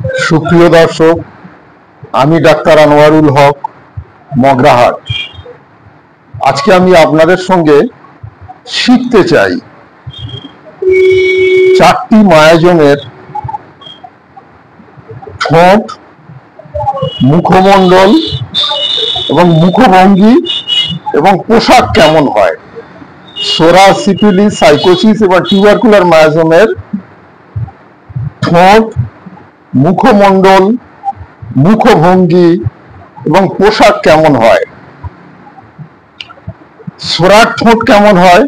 সুপ্রিয় দর্শক, আমি ডাক্তার আনোয়ারুল হক, মগরাহাট। আজকে আমি আপনাদের সঙ্গে শিখতে চাই 4টি মায়াজমের ঠোঁট, মুখমণ্ডল এবং মুখভঙ্গি এবং পোশাক কেমন হয়। সোরা, সিফিলিস, সাইকোসিস এবং টিউবারকুলার মায়াজমের ঠোঁট, মুখমণ্ডল, মুখভঙ্গি এবং পোশাক কেমন হয়। সোরার ঠোঁট কেমন হয়?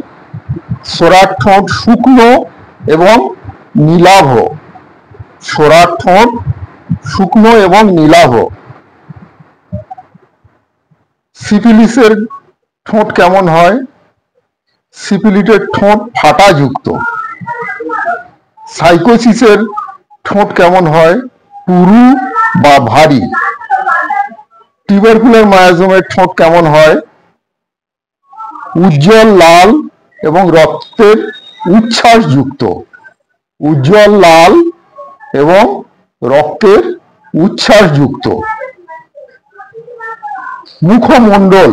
সোরার ঠোঁট শুকনো এবং নীলাভ। সোরার ঠোঁট শুকনো এবং নীলাভ। সিফিলিসের ঠোঁট কেমন হয়? সিফিলিসের ঠোঁট ফাটাযুক্ত। সাইকোসিসের ঠোঁট কেমন হয়? পুরু বা ভারী। টিউবারকুলার মায়াজমের ঠোঁট কেমন হয়? উজ্জ্বল লাল এবং রক্তের উচ্ছ্বাসযুক্ত। উজ্জ্বল লাল এবং রক্তের উচ্ছ্বাসযুক্ত। মুখমণ্ডল,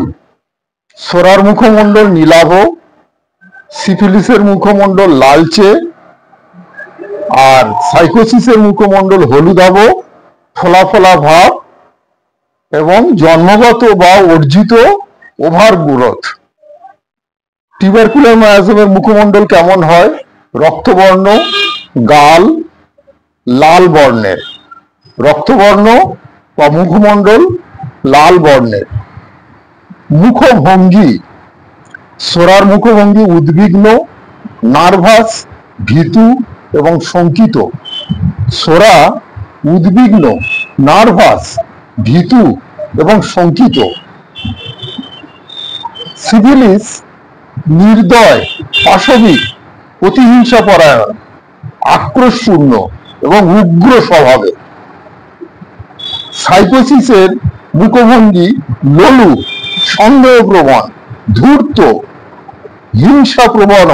সোরার মুখমণ্ডল নীলাভ, সিফিলিসের মুখমণ্ডল লালচে, আর সাইকোসিসের মুখমণ্ডল হলুদাভ, ফোলা ফোলা ভাব এবং জন্মগত বা অর্জিত ওভার গ্রোথ। টিউবারকুলার মায়াজমের মুখমণ্ডল কেমন হয়? রক্তবর্ণ, গাল লাল বর্ণের। রক্তবর্ণ বা মুখমণ্ডল লাল বর্ণের। মুখভঙ্গি, সোরার মুখভঙ্গি উদ্বিগ্ন, নার্ভাস, ভীতু এবং শঙ্কিত। সোরা উদ্বিগ্ন, নার্ভাস, ভীতু এবং শঙ্কিত। সিফিলিস নির্দয়, পাশবিক, প্রতিহিংসাপরায়ণ, আক্রোশপূর্ণ এবং উগ্র স্বভাবের। সাইকোসিসের মুখভঙ্গি লোলুপ, সন্দেহপ্রবণ, ধূর্ত, হিংসাপ্রবণ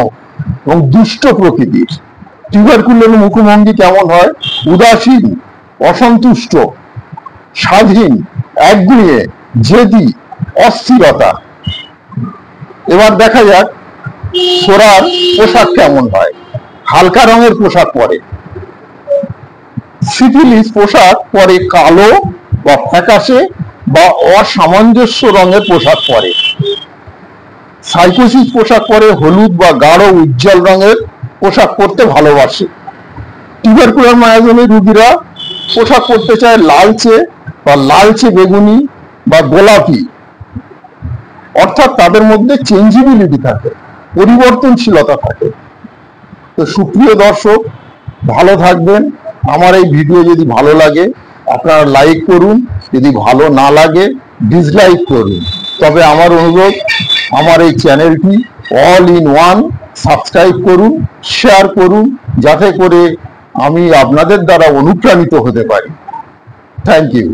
এবং দুষ্ট প্রকৃতির। টিউবারকুলার মুখভঙ্গি কেমন হয়? উদাসীন, অসন্তুষ্ট, স্বাধীন, একগুঁয়ে, জেদি, অস্থিরতা। এবার দেখা যাক সোরার পোশাক কেমন হয়। হালকা রঙের পোশাক পরে। সিফিলিস পোশাক পরে কালো বা ফ্যাকাশে বা অসামঞ্জস্য রঙের পোশাক পরে। সাইকোসিস পোশাক পরে হলুদ বা গাঢ় উজ্জ্বল রঙের পোশাক পরতে ভালোবাসে। টিউবারকুলার মায়াজমের রোগীরা পোশাক পরতে চায় লালচে বা লালচে বেগুনি বা গোলাপি, অর্থাৎ তাদের মধ্যে চেঞ্জেবিলিটি থাকে, পরিবর্তনশীলতা থাকে। তো সুপ্রিয় দর্শক, ভালো থাকবেন। আমার এই ভিডিও যদি ভালো লাগে আপনারা লাইক করুন, যদি ভালো না লাগে ডিসলাইক করুন। তবে আমার অনুরোধ, আমার এই চ্যানেলটি অল ইন ওয়ান সাবস্ক্রাইব করুন, শেয়ার করুন, যাতে করে আমি আপনাদের দ্বারা অনুপ্রাণিত হতে পারি। Thank you.